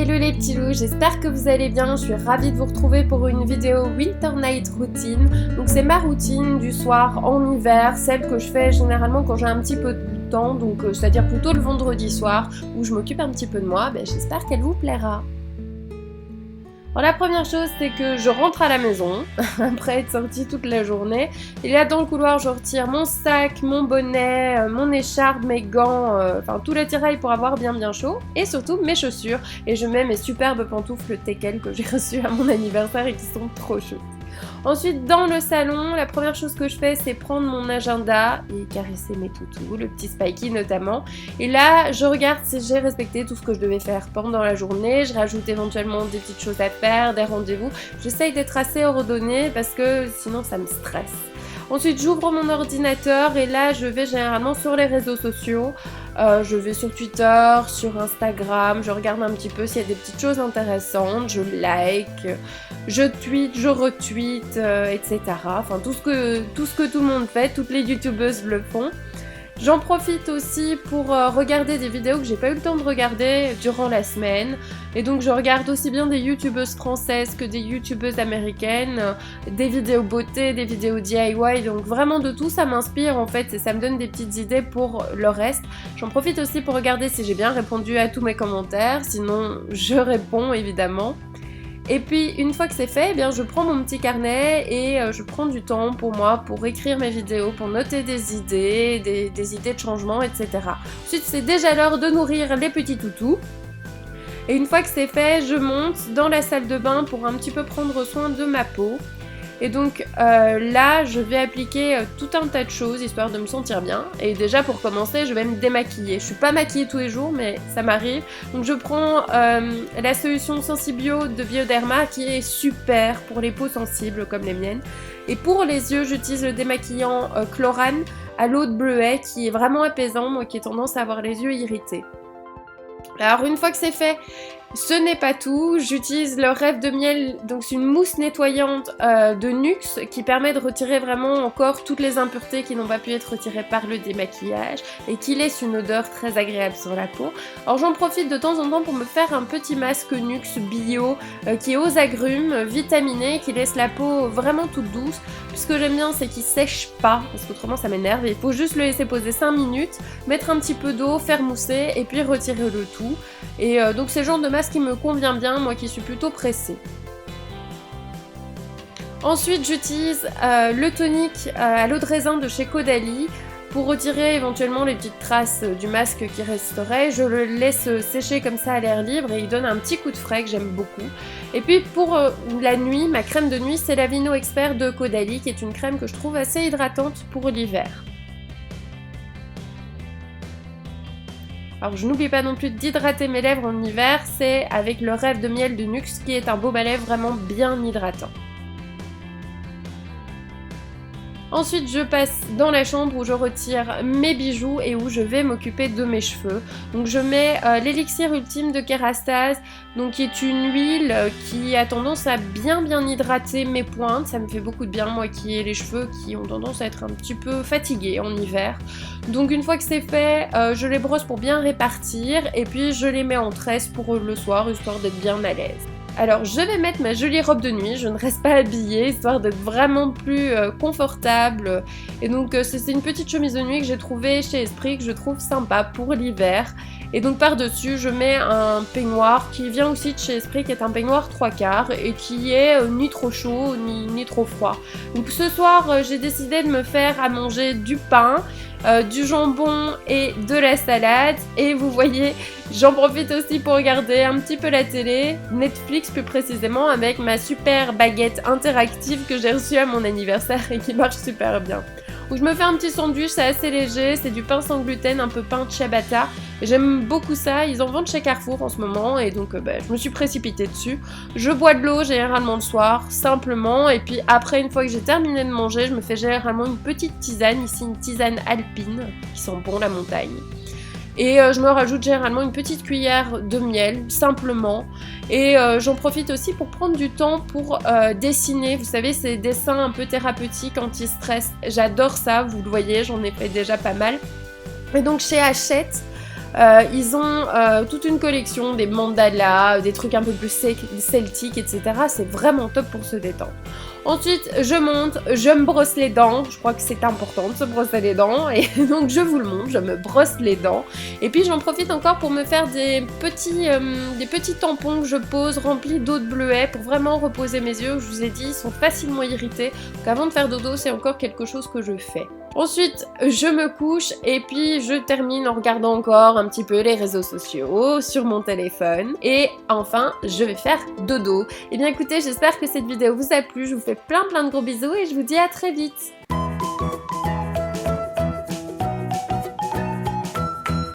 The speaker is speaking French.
Hello les petits loups, j'espère que vous allez bien, je suis ravie de vous retrouver pour une vidéo Winter Night Routine. Donc c'est ma routine du soir en hiver, celle que je fais généralement quand j'ai un petit peu de temps, donc c'est-à-dire plutôt le vendredi soir où je m'occupe un petit peu de moi. J'espère qu'elle vous plaira. Alors la première chose, c'est que je rentre à la maison, après être sortie toute la journée. Et là dans le couloir, je retire mon sac, mon bonnet, mon écharpe, mes gants, enfin tout l'attirail pour avoir bien chaud. Et surtout mes chaussures. Et je mets mes superbes pantoufles Teckel que j'ai reçues à mon anniversaire et qui sont trop chaudes. Ensuite, dans le salon, la première chose que je fais, c'est prendre mon agenda et caresser mes toutous, le petit Spikey notamment. Et là, je regarde si j'ai respecté tout ce que je devais faire pendant la journée. Je rajoute éventuellement des petites choses à faire, des rendez-vous. J'essaye d'être assez ordonnée parce que sinon ça me stresse. Ensuite, j'ouvre mon ordinateur et là, je vais généralement sur les réseaux sociaux. Je vais sur Twitter, sur Instagram, je regarde un petit peu s'il y a des petites choses intéressantes, je like, je tweet, je retweet, etc. Enfin, tout ce que tout le monde fait, toutes les youtubeuses le font. J'en profite aussi pour regarder des vidéos que j'ai pas eu le temps de regarder durant la semaine. Et donc je regarde aussi bien des youtubeuses françaises que des youtubeuses américaines, des vidéos beauté, des vidéos DIY, donc vraiment de tout, ça m'inspire en fait et ça me donne des petites idées pour le reste. J'en profite aussi pour regarder si j'ai bien répondu à tous mes commentaires, sinon je réponds évidemment. Et puis une fois que c'est fait, je prends mon petit carnet et je prends du temps pour moi, pour écrire mes vidéos, pour noter des idées, des idées de changement, etc. Ensuite c'est déjà l'heure de nourrir les petits toutous. Et une fois que c'est fait, je monte dans la salle de bain pour un petit peu prendre soin de ma peau. Et donc là, je vais appliquer tout un tas de choses histoire de me sentir bien. Et déjà pour commencer, je vais me démaquiller. Je suis pas maquillée tous les jours, mais ça m'arrive. Donc je prends la solution Sensibio de Bioderma qui est super pour les peaux sensibles comme les miennes. Et pour les yeux, j'utilise le démaquillant Chlorane à l'eau de bleuet qui est vraiment apaisant, moi qui ai tendance à avoir les yeux irrités. Alors une fois que c'est fait, ce n'est pas tout, j'utilise le Rêve de Miel, donc c'est une mousse nettoyante de Nuxe qui permet de retirer vraiment encore toutes les impuretés qui n'ont pas pu être retirées par le démaquillage et qui laisse une odeur très agréable sur la peau. Alors j'en profite de temps en temps pour me faire un petit masque Nuxe bio qui est aux agrumes, vitaminé, qui laisse la peau vraiment toute douce. Puis ce que j'aime bien c'est qu'il sèche pas, parce qu'autrement ça m'énerve, il faut juste le laisser poser 5 minutes, mettre un petit peu d'eau, faire mousser et puis retirer le tout. Et donc c'est le genre de masque qui me convient bien, moi qui suis plutôt pressée. Ensuite j'utilise le tonique à l'eau de raisin de chez Caudalie pour retirer éventuellement les petites traces du masque qui resteraient. Je le laisse sécher comme ça à l'air libre et il donne un petit coup de frais que j'aime beaucoup. Et puis pour la nuit, ma crème de nuit c'est la Vino Expert de Caudalie qui est une crème que je trouve assez hydratante pour l'hiver. Alors je n'oublie pas non plus d'hydrater mes lèvres en hiver, c'est avec le Rêve de Miel de Nuxe qui est un baume à lèvres vraiment bien hydratant. Ensuite je passe dans la chambre où je retire mes bijoux et où je vais m'occuper de mes cheveux. Donc je mets l'élixir ultime de Kerastase, donc qui est une huile qui a tendance à bien hydrater mes pointes. Ça me fait beaucoup de bien, moi qui ai les cheveux qui ont tendance à être un petit peu fatigués en hiver. Donc une fois que c'est fait, je les brosse pour bien répartir et puis je les mets en tresse pour le soir histoire d'être bien à l'aise. Alors je vais mettre ma jolie robe de nuit, je ne reste pas habillée, histoire d'être vraiment plus confortable. Et donc c'est une petite chemise de nuit que j'ai trouvée chez Esprit, que je trouve sympa pour l'hiver. Et donc par-dessus je mets un peignoir qui vient aussi de chez Esprit, qui est un peignoir 3/4 et qui est ni trop chaud ni trop froid. Donc ce soir j'ai décidé de me faire à manger du pain, du jambon et de la salade. Et vous voyez, j'en profite aussi pour regarder un petit peu la télé, Netflix plus précisément, avec ma super baguette interactive que j'ai reçue à mon anniversaire et qui marche super bien. Donc je me fais un petit sandwich, c'est assez léger, c'est du pain sans gluten, un peu pain ciabatta. J'aime beaucoup ça, ils en vendent chez Carrefour en ce moment et donc je me suis précipitée dessus. Je bois de l'eau généralement le soir, simplement, et puis après une fois que j'ai terminé de manger, je me fais généralement une petite tisane, ici une tisane alpine, qui sent bon la montagne. Et je me rajoute généralement une petite cuillère de miel, simplement. Et j'en profite aussi pour prendre du temps pour dessiner. Vous savez, ces dessins un peu thérapeutiques, anti-stress. J'adore ça, vous le voyez, j'en ai fait déjà pas mal. Et donc chez Hachette, Ils ont toute une collection, des mandalas, des trucs un peu plus celtiques, etc. C'est vraiment top pour se détendre. Ensuite, je monte, je me brosse les dents. Je crois que c'est important de se brosser les dents. Et donc, je vous le montre, je me brosse les dents. Et puis, j'en profite encore pour me faire des petits tampons que je pose remplis d'eau de bleuet pour vraiment reposer mes yeux. Je vous ai dit, ils sont facilement irrités. Donc, avant de faire dodo, c'est encore quelque chose que je fais. Ensuite, je me couche et puis je termine en regardant encore un petit peu les réseaux sociaux sur mon téléphone. Et enfin, je vais faire dodo. Et bien écoutez, j'espère que cette vidéo vous a plu. Je vous fais plein de gros bisous et je vous dis à très vite.